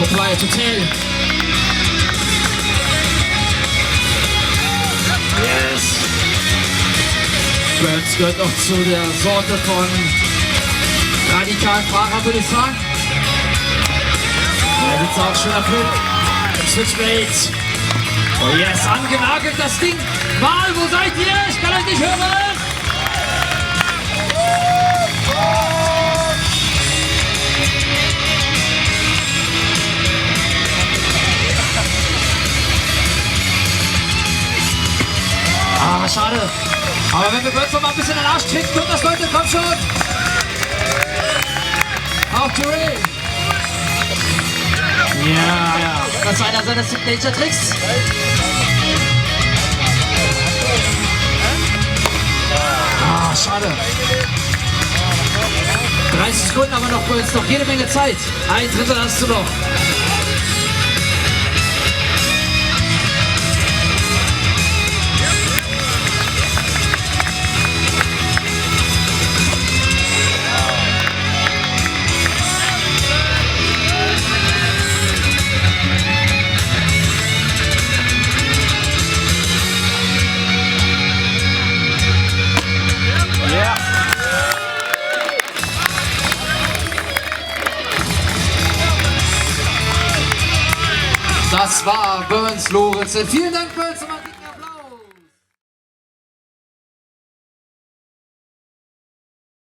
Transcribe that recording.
Comply to tell. Yes. Burns gehört auch zu der Sorte von radikalen Fahrer, würde ich sagen. Er wird es auch schon erfüllt. Switchblade. Oh yes, angenagelt das Ding. Mal, wo seid ihr? Ich kann euch nicht hören. Ah, schade. Aber wenn wir Burns noch mal ein bisschen den Arsch treten, tut das, Leute, komm schon. Auf die Ring. Ja. Das ist einer seiner Signature-Tricks. Ah, schade. 30 Sekunden, aber noch Burns, noch jede Menge Zeit. Ein Drittel hast du noch. Das war Burns Lorenzen. Vielen Dank, Burns.